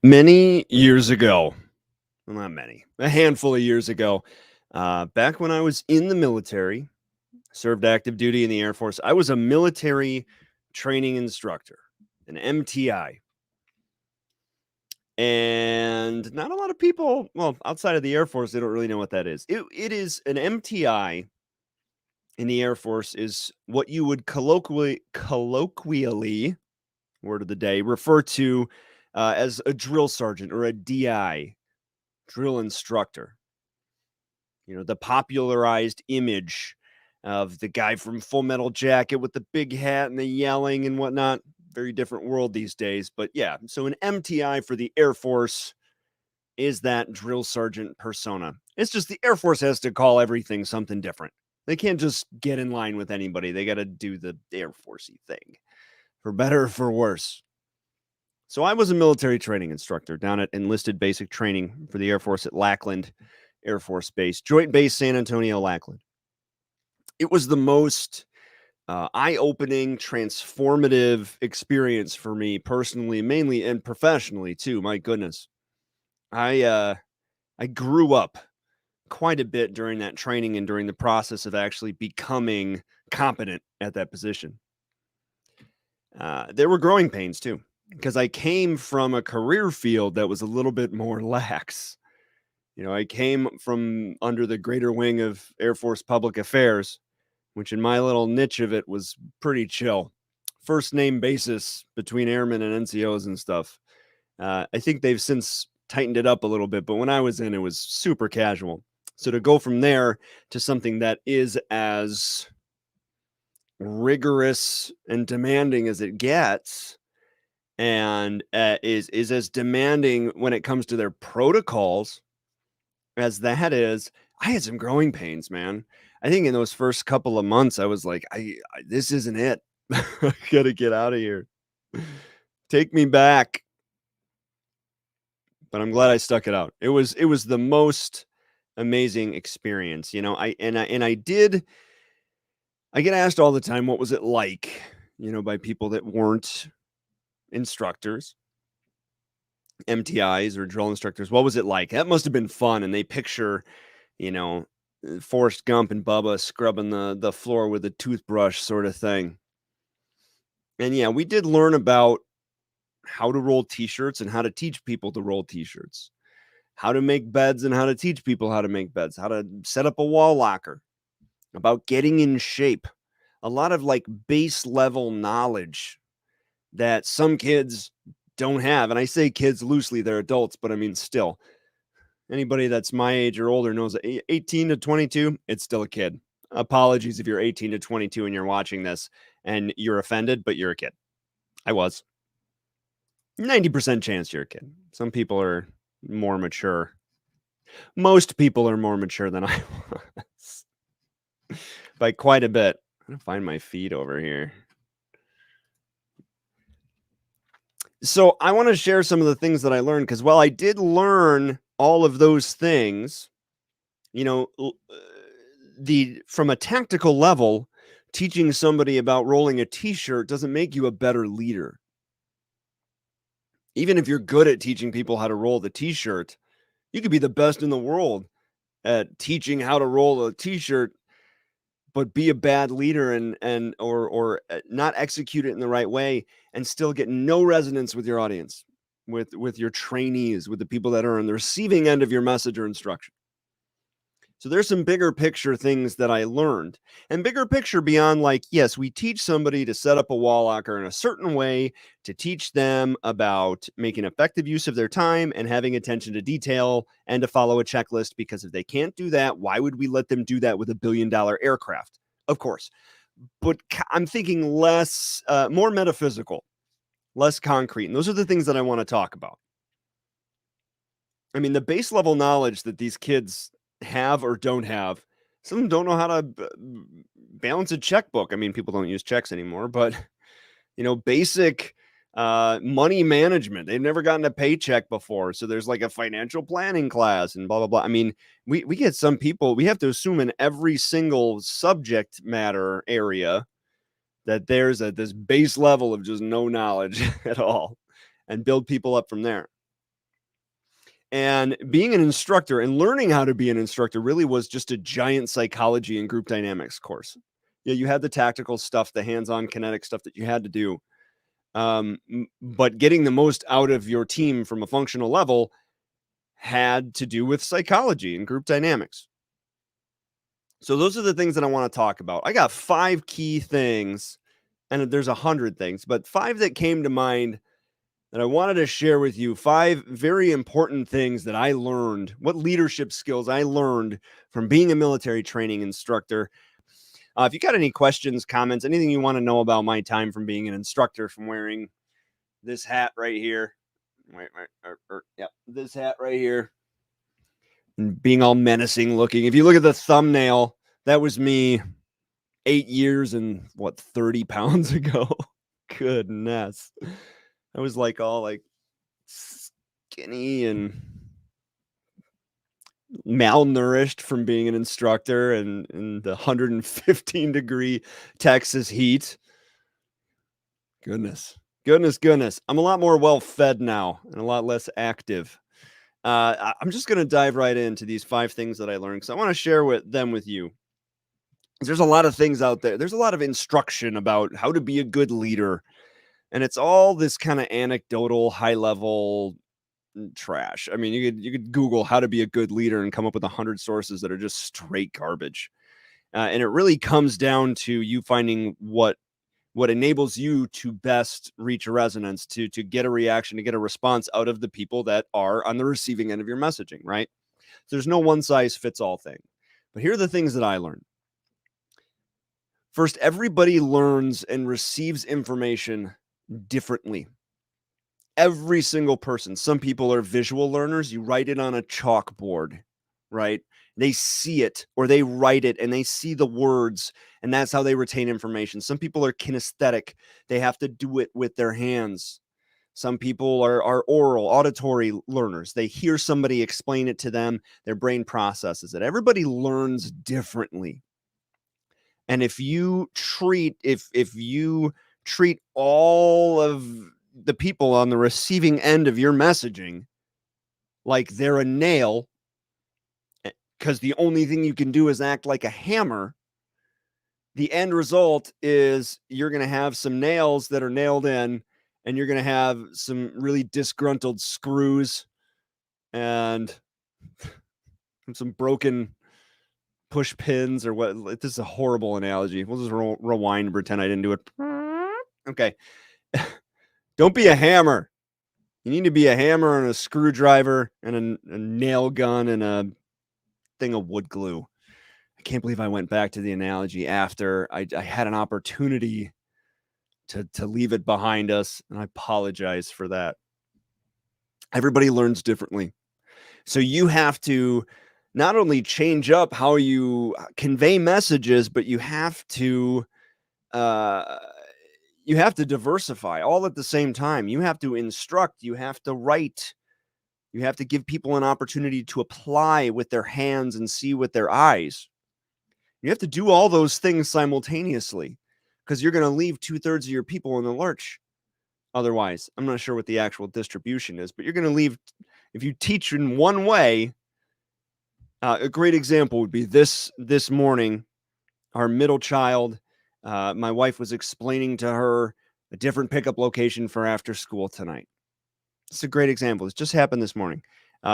Many years ago, well, not many, a handful of years ago, back when I was in the military, served active duty in the Air Force, I was a military training instructor, an MTI. And not a lot of people, well, outside of the Air Force, they don't really know what that is. It is an MTI in the Air Force is what you would colloquially, word of the day, refer to as a drill sergeant or a DI, drill instructor. You know, the popularized image of the guy from Full Metal Jacket with the big hat and the yelling and whatnot. Very different world these days. But yeah, so an MTI for the Air Force is that drill sergeant persona. It's just the Air Force has to call everything something different. They can't just get in line with anybody. They got to do the Air Forcey thing, for better or for worse. So I was a military training instructor down at enlisted basic training for the Air Force at Lackland Air Force Base, Joint Base San Antonio, Lackland. It was the most eye-opening, transformative experience for me personally, mainly and professionally too. My goodness, I grew up quite a bit during that training and during the process of actually becoming competent at that position. There were growing pains too, because I came from a career field that was a little bit more lax. You know, I came from under the greater wing of Air Force Public Affairs, which in my little niche of it was pretty chill. First name basis between airmen and NCOs and stuff. I think they've since tightened it up a little bit, but when I was in, it was super casual. So to go from there to something that is as rigorous and demanding as it gets, and is as demanding when it comes to their protocols as that is, I had some growing pains, man. I think in those first couple of months, I was like, I this isn't it. I gotta get out of here. Take me back. But I'm glad I stuck it out. It was the most amazing experience. You know, I did I get asked all the time, what was it like, you know, by people that weren't instructors, MTIs or drill instructors. What was it like? That must have been fun. And they picture, you know, Forrest Gump and Bubba scrubbing the floor with a toothbrush sort of thing. And yeah, we did learn about how to roll t-shirts and how to teach people to roll t-shirts, how to make beds and how to teach people how to make beds, how to set up a wall locker, about getting in shape. A lot of like base level knowledge that some kids don't have. And I say kids loosely, they're adults, but I mean, still, anybody that's my age or older knows that 18 to 22, it's still a kid. Apologies if you're 18 to 22 and you're watching this and you're offended, but you're a kid. I was. 90% chance you're a kid. Some people are more mature. Most people are more mature than I was by quite a bit. I'm gonna find my feed over here. So I want to share some of the things that I learned because while I did learn all of those things, you know, the from a tactical level, teaching somebody about rolling a t-shirt doesn't make you a better leader. Even if you're good at teaching people how to roll the t-shirt, you could be the best in the world at teaching how to roll a t-shirt, but be a bad leader or not execute it in the right way and still get no resonance with your audience, with your trainees, with the people that are on the receiving end of your message or instruction. So there's some bigger picture things that I learned, and bigger picture beyond like, yes, we teach somebody to set up a wall locker in a certain way to teach them about making effective use of their time and having attention to detail and to follow a checklist, because if they can't do that, why would we let them do that with $1 billion aircraft? Of course. But I'm thinking less, more metaphysical, less concrete. And those are the things that I want to talk about. I mean, the base level knowledge that these kids have or don't have, some of them don't know how to balance a checkbook. I mean, people don't use checks anymore, but you know, basic money management. They've never gotten a paycheck before. So there's like a financial planning class and blah, blah, blah. I mean, we get some people, we have to assume in every single subject matter area that there's this base level of just no knowledge at all and build people up from there. And being an instructor and learning how to be an instructor really was just a giant psychology and group dynamics course. Yeah, you had the tactical stuff, the hands-on kinetic stuff that you had to do. But getting the most out of your team from a functional level had to do with psychology and group dynamics. So those are the things that I want to talk about. I got 5 key things, and there's 100 things, but 5 that came to mind that I wanted to share with you. 5 very important things that I learned, what leadership skills I learned from being a military training instructor. If you got any questions, comments, anything you want to know about my time from being an instructor, from wearing this hat right here, this hat right here, and being all menacing looking. If you look at the thumbnail, that was me 8 years and 30 pounds ago. Goodness. I was like all like skinny and malnourished from being an instructor and in the 115-degree Texas heat. Goodness. I'm a lot more well-fed now and a lot less active. I'm just going to dive right into these 5 things that I learned because I want to share them with you. There's a lot of things out there. There's a lot of instruction about how to be a good leader. And it's all this kind of anecdotal, high-level trash. I mean, you could Google how to be a good leader and come up with 100 sources that are just straight garbage. And it really comes down to you finding what enables you to best reach a resonance, to get a reaction, to get a response out of the people that are on the receiving end of your messaging, right? There's no one size fits all thing. But here are the things that I learned. First, everybody learns and receives information differently. Every single person. Some people are visual learners. You write it on a chalkboard, right? They see it or they write it and they see the words, and that's how they retain information. Some people are kinesthetic. They have to do it with their hands. Some people are oral, auditory learners. They hear somebody explain it to them. Their brain processes it. Everybody learns differently. And if you treat all of the people on the receiving end of your messaging like they're a nail, because the only thing you can do is act like a hammer, the end result is you're going to have some nails that are nailed in, and you're going to have some really disgruntled screws and some broken push pins or what. This is a horrible analogy. We'll just rewind and pretend I didn't do it. Okay. Don't be a hammer. You need to be a hammer and a screwdriver and a nail gun and a thing of wood glue. I can't believe I went back to the analogy after I had an opportunity to leave it behind us, and I apologize for that. Everybody learns differently. So you have to not only change up how you convey messages, but you have to diversify all at the same time. You have to instruct, you have to write, you have to give people an opportunity to apply with their hands and see with their eyes. You have to do all those things simultaneously because you're going to leave 2/3 of your people in the lurch. Otherwise, I'm not sure what the actual distribution is, but you're going to leave. If you teach in one way, a great example would be this morning, our middle child, my wife was explaining to her a different pickup location for after school tonight. It's a great example. It just happened this morning.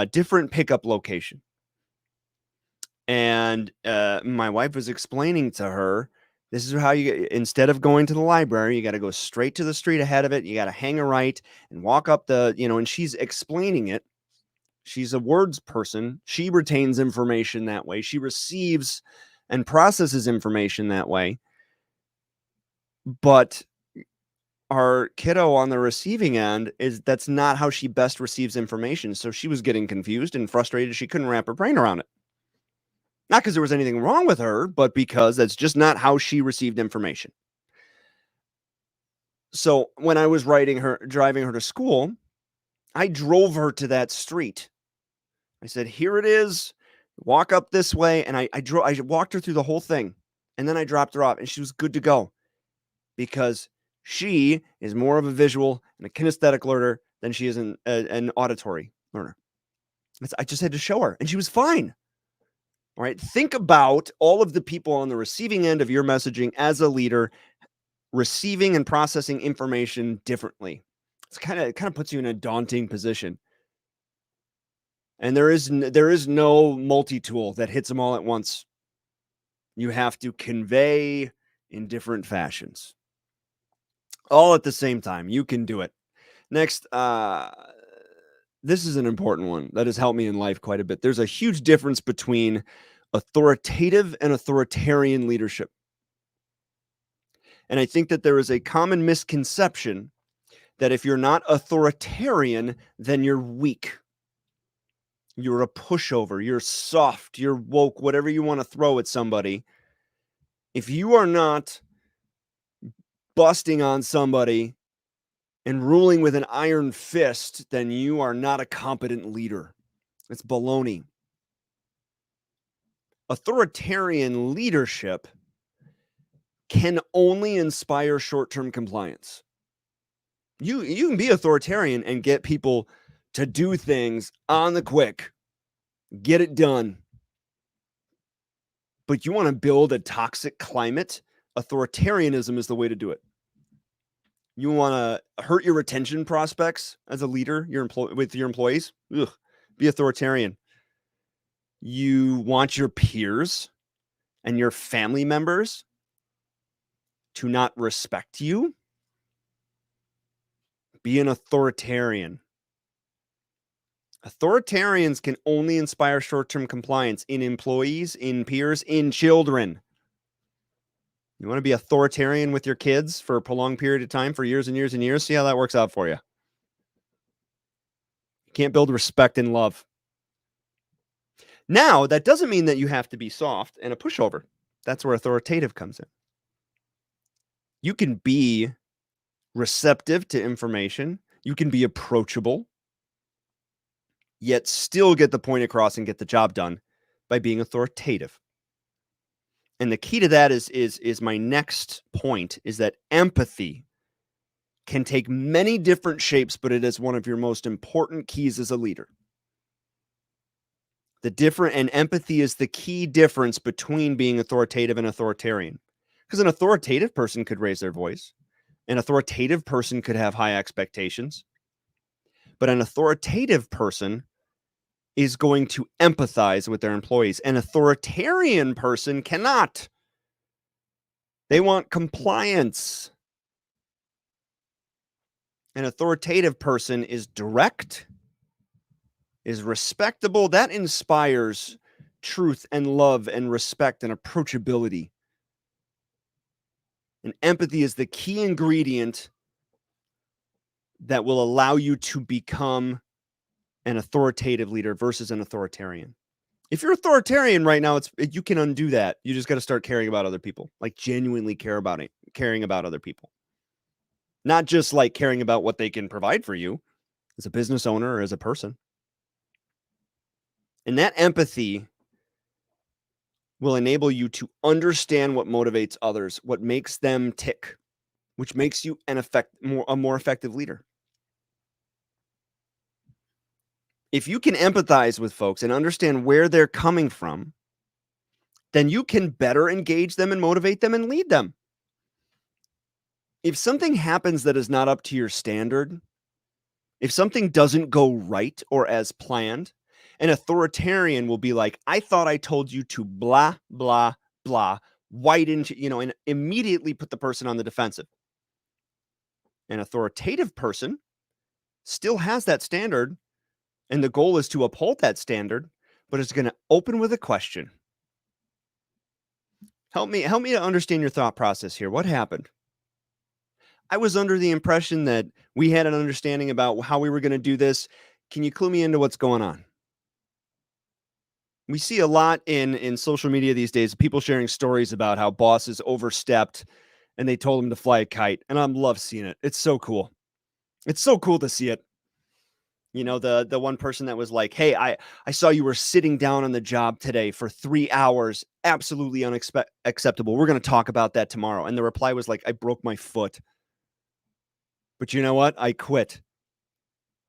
Different pickup location. And my wife was explaining to her, this is how instead of going to the library, you got to go straight to the street ahead of it. You got to hang a right and walk up and she's explaining it. She's a words person. She retains information that way. She receives and processes information that way. But our kiddo on the receiving end, that's not how she best receives information. So she was getting confused and frustrated. She couldn't wrap her brain around it. Not because there was anything wrong with her, but because that's just not how she received information. So when I was driving her to school, I drove her to that street. I said, here it is, walk up this way. And I walked her through the whole thing. And then I dropped her off and she was good to go because she is more of a visual and a kinesthetic learner than she is an auditory learner. I just had to show her, and she was fine. All right. Think about all of the people on the receiving end of your messaging as a leader, receiving and processing information differently. It kind of puts you in a daunting position. And there is no multi-tool that hits them all at once. You have to convey in different fashions, all at the same time. You can do it. Next, this is an important one that has helped me in life quite a bit. There's a huge difference between authoritative and authoritarian leadership. And I think that there is a common misconception that if you're not authoritarian, then you're weak. You're a pushover. You're soft. You're woke, whatever you want to throw at somebody. If you are not busting on somebody and ruling with an iron fist, then you are not a competent leader. It's baloney. Authoritarian leadership can only inspire short-term compliance. You can be authoritarian and get people to do things on the quick, get it done. But you want to build a toxic climate, authoritarianism is the way to do it. You want to hurt your retention prospects as a leader, with your employees? Ugh, be authoritarian. You want your peers and your family members to not respect you? Be an authoritarian. Authoritarians can only inspire short-term compliance in employees, in peers, in children. You want to be authoritarian with your kids for a prolonged period of time, for years and years and years? See how that works out for you. You can't build respect and love. Now, that doesn't mean that you have to be soft and a pushover. That's where authoritative comes in. You can be receptive to information. You can be approachable, yet still get the point across and get the job done by being authoritative. And the key to that is my next point, is that empathy can take many different shapes, but it is one of your most important keys as a leader. And empathy is the key difference between being authoritative and authoritarian. Because an authoritative person could raise their voice. An authoritative person could have high expectations. But an authoritative person is going to empathize with their employees. An authoritarian person cannot. They want compliance. An authoritative person is direct, is respectable. That inspires truth and love and respect and approachability. And empathy is the key ingredient that will allow you to become an authoritative leader versus an authoritarian. If you're authoritarian right now, you can undo that. You just got to start caring about other people, like genuinely caring about other people. Not just like caring about what they can provide for you as a business owner or as a person. And that empathy will enable you to understand what motivates others, what makes them tick, which makes you a more effective leader. If you can empathize with folks and understand where they're coming from, then you can better engage them and motivate them and lead them. If something happens that is not up to your standard, if something doesn't go right or as planned, an authoritarian will be like, I thought I told you to blah, blah, blah, and immediately put the person on the defensive. An authoritative person still has that standard, and the goal is to uphold that standard, but it's going to open with a question. Help me to understand your thought process here. What happened? I was under the impression that we had an understanding about how we were going to do this. Can you clue me into what's going on? We see a lot in social media these days, people sharing stories about how bosses overstepped and they told them to fly a kite. And I love seeing it. It's so cool. It's so cool to see it. You know, the one person that was like, hey, I saw you were sitting down on the job today for 3 hours. Absolutely unacceptable. We're going to talk about that tomorrow. And the reply was like, I broke my foot. But you know what? I quit.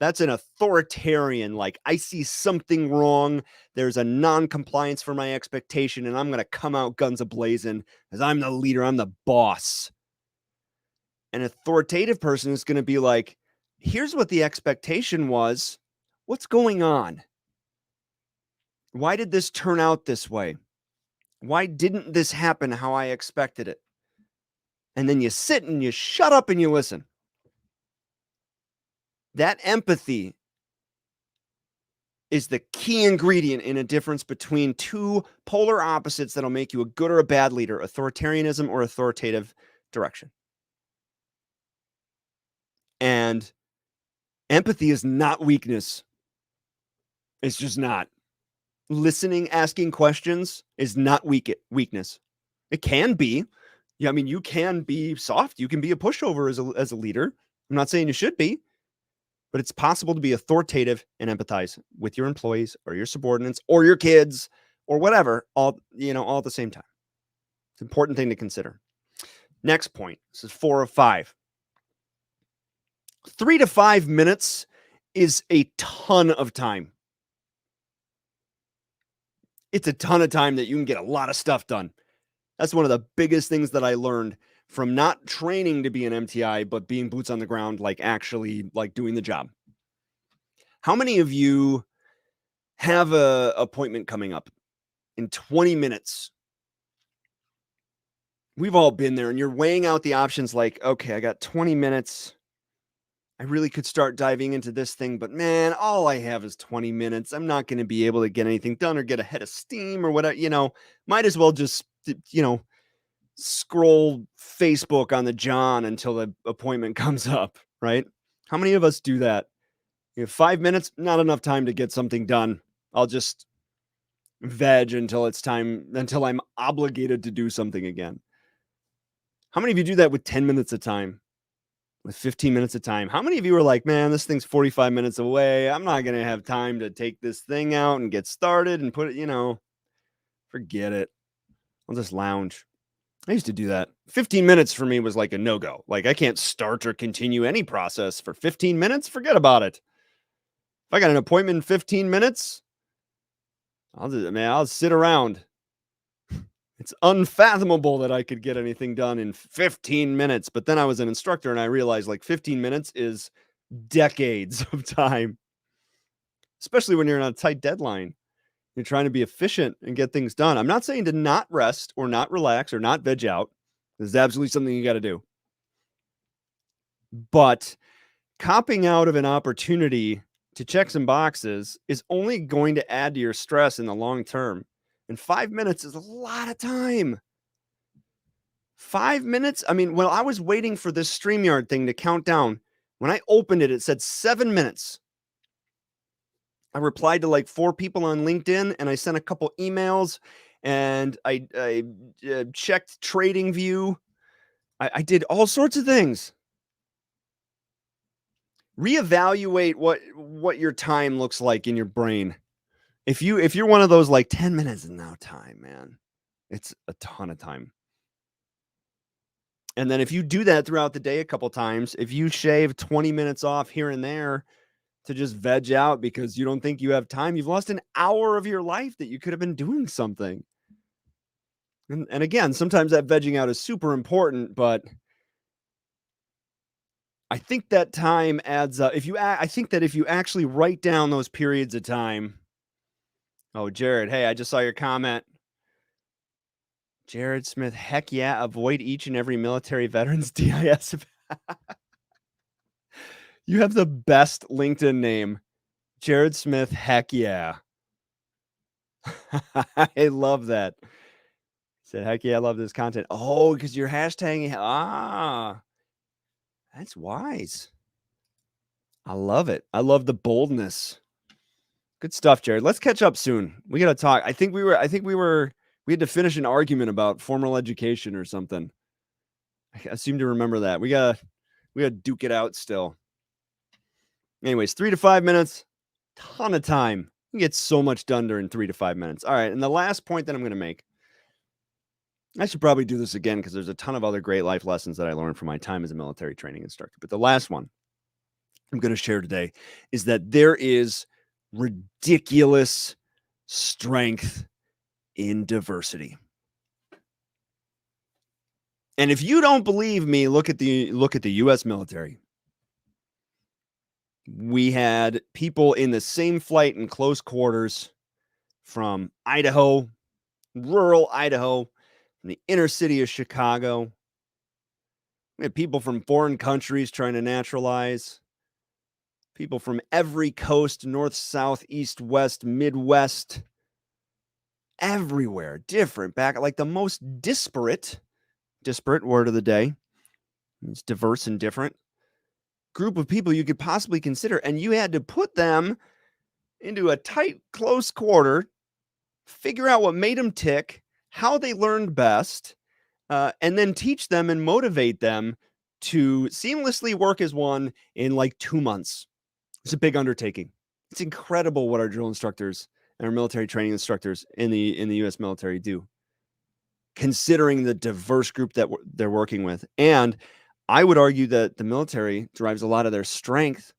That's an authoritarian, like, I see something wrong, there's a non-compliance for my expectation, and I'm gonna come out guns a-blazing 'cause I'm the leader, I'm the boss. An authoritative person is gonna be like, "Here's what the expectation was. What's going on? Why did this turn out this way? Why didn't this happen how I expected it?" And then you sit and you shut up and you listen. That empathy is the key ingredient in a difference between two polar opposites that'll make you a good or a bad leader, authoritarianism or authoritative direction. And empathy is not weakness. It's just not. Listening, asking questions is not weakness. It can be. Yeah, I mean, you can be soft. You can be a pushover as a leader. I'm not saying you should be, but it's possible to be authoritative and empathize with your employees or your subordinates or your kids or whatever, all at the same time. It's an important thing to consider. Next point. This is 4 of 5. 3 to 5 minutes is a ton of time. It's a ton of time that you can get a lot of stuff done. That's one of the biggest things that I learned from not training to be an MTI, but being boots on the ground, like actually like doing the job. How many of you have a appointment coming up in 20 minutes? We've all been there and you're weighing out the options like, okay, I got 20 minutes. I really could start diving into this thing, but man, all I have is 20 minutes. I'm not going to be able to get anything done or get a head of steam or whatever, might as well just, scroll Facebook on the John until the appointment comes up, right? How many of us do that? 5 minutes, not enough time to get something done. I'll just veg until it's time, until I'm obligated to do something again. How many of you do that with 10 minutes of time? With 15 minutes of time? How many of you are like, man, this thing's 45 minutes away. I'm not going to have time to take this thing out and get started and put it, forget it. I'll just lounge. I used to do that. 15 minutes for me was like a no-go. Like, I can't start or continue any process for 15 minutes. Forget about it. If I got an appointment in 15 minutes, I'll sit around. It's unfathomable that I could get anything done in 15 minutes. But then I was an instructor and I realized like 15 minutes is decades of time, especially when you're on a tight deadline. You're trying to be efficient and get things done. I'm not saying to not rest or not relax or not veg out. This is absolutely something you got to do. But copping out of an opportunity to check some boxes is only going to add to your stress in the long term. And 5 minutes is a lot of time. 5 minutes? I mean, when I was waiting for this StreamYard thing to count down, when I opened it, it said 7 minutes. I replied to like 4 people on LinkedIn and I sent a couple emails and I checked TradingView. I did all sorts of things. Reevaluate what your time looks like in your brain. If you're one of those like 10 minutes is no time, man. It's a ton of time. And then if you do that throughout the day a couple times, if you shave 20 minutes off here and there to just veg out because you don't think you have time, you've lost an hour of your life that you could have been doing something. And again, sometimes that vegging out is super important, but I think that time adds up. I think that if you actually write down those periods of time. Oh, Jared, hey, I just saw your comment. Jared Smith, heck yeah, avoid each and every military veteran's DIS. You have the best LinkedIn name. Jared Smith, heck yeah. I love that. Said, heck yeah, I love this content. Oh, because you're hashtagging. That's wise. I love it. I love the boldness. Good stuff, Jared. Let's catch up soon. We got to talk. I think we had to finish an argument about formal education or something. I seem to remember that. We got to duke it out still. Anyways, 3 to 5 minutes, ton of time. You get so much done during 3 to 5 minutes. All right. And the last point that I'm going to make, I should probably do this again because there's a ton of other great life lessons that I learned from my time as a military training instructor. But the last one, I'm going to share today is that there is ridiculous strength in diversity. And if you don't believe me, look at the US military. We had people in the same flight in close quarters from Idaho, rural Idaho, from the inner city of Chicago. We had people from foreign countries trying to naturalize. People from every coast, north, south, east, west, Midwest, everywhere, different, back like the most disparate word of the day. It's diverse and different group of people you could possibly consider. And you had to put them into a tight, close quarter, figure out what made them tick, how they learned best, and then teach them and motivate them to seamlessly work as one in like 2 months. It's a big undertaking. It's incredible what our drill instructors and our military training instructors in the US military do, considering the diverse group that they're working with. And I would argue that the military derives a lot of their strength,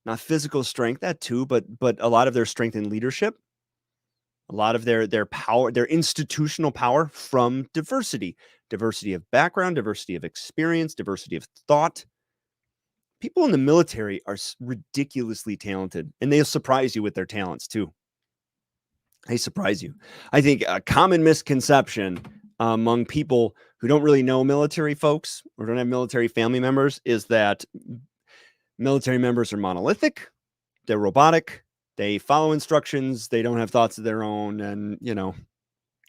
not physical strength, that too, but a lot of their strength in leadership, a lot of their power, their institutional power from diversity of background, diversity of experience, diversity of thought. People in the military are ridiculously talented, and they'll surprise you with their talents too. They surprise you. I think a common misconception among people who don't really know military folks or don't have military family members is that military members are monolithic, they're robotic, they follow instructions, they don't have thoughts of their own, and,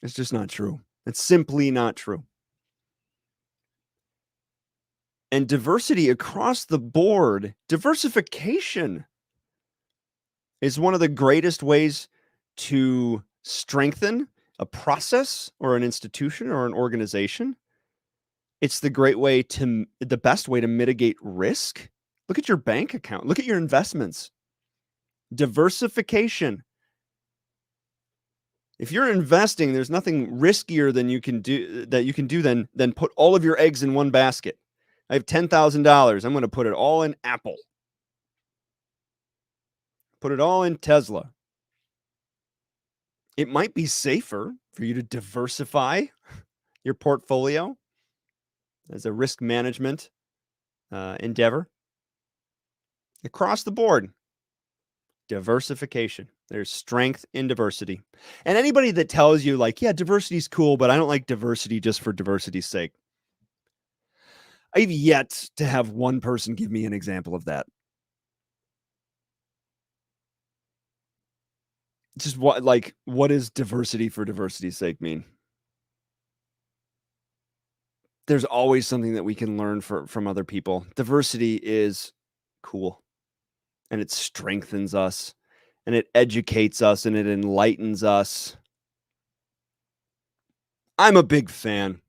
it's just not true. It's simply not true. And diversity across the board, diversification is one of the greatest ways to strengthen a process or an institution or an organization. It's the best way to mitigate risk. Look at your bank account. Look at your investments. Diversification. If you're investing, there's nothing riskier than you can do than put all of your eggs in one basket. I have $10,000. I'm going to put it all in Apple. Put it all in Tesla. It might be safer for you to diversify your portfolio as a risk management endeavor. Across the board, diversification. There's strength in diversity. And anybody that tells you like, yeah, diversity is cool, but I don't like diversity just for diversity's sake. I've yet to have one person give me an example of that. Just what does diversity for diversity's sake mean? There's always something that we can learn from other people. Diversity is cool, and it strengthens us, and it educates us, and it enlightens us. I'm a big fan.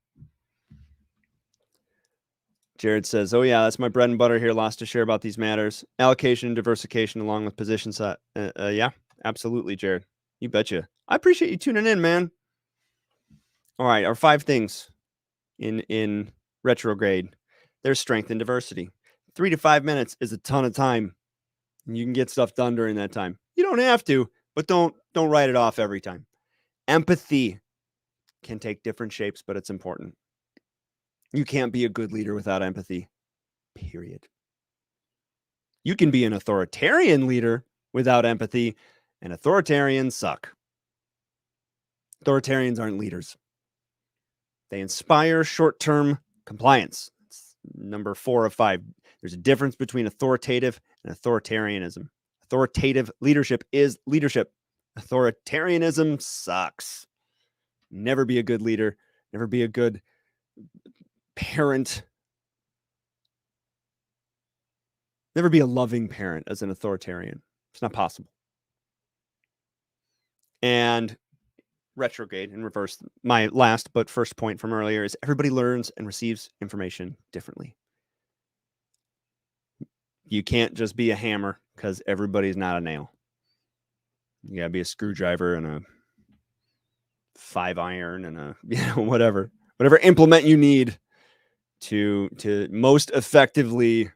Jared says, oh yeah, that's my bread and butter here. Lots to share about these matters. Allocation and diversification along with position set. Yeah, absolutely, Jared. You betcha. I appreciate you tuning in, man. All right, our 5 things in retrograde. There's strength and diversity. 3 to 5 minutes is a ton of time. You can get stuff done during that time. You don't have to, but don't write it off every time. Empathy can take different shapes, but it's important. You can't be a good leader without empathy, period. You can be an authoritarian leader without empathy, and authoritarians suck. Authoritarians aren't leaders. They inspire short-term compliance. It's number 4 of 5. There's a difference between authoritative and authoritarianism. Authoritative leadership is leadership. Authoritarianism sucks. Never be a good leader. Never be a good parent. Never be a loving parent as an authoritarian. It's not possible. And retrograde in reverse, my last but first point from earlier is everybody learns and receives information differently. You can't just be a hammer because everybody's not a nail. You gotta be a screwdriver and a 5-iron and a whatever implement you need to most effectively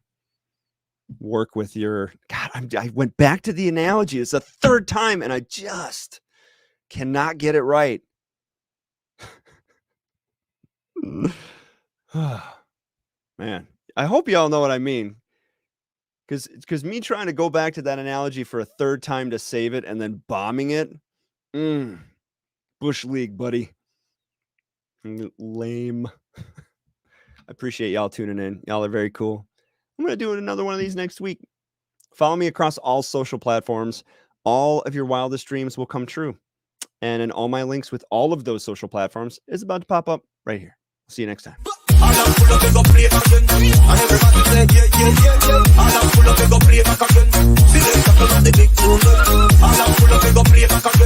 work with your God. I went back to the analogy. It's the third time, and I just cannot get it right. Man, I hope y'all know what I mean. Because me trying to go back to that analogy for a third time to save it and then bombing it, Bush League, buddy. Lame. I appreciate y'all tuning in. Y'all are very cool. I'm going to do another one of these next week. Follow me across all social platforms. All of your wildest dreams will come true. And in all my links with all of those social platforms is about to pop up right here. See you next time. And I'm full of go play back again. And everybody say yeah. And I'm full of go play back again. See them couple of the big tune. And I'm full of go play back again.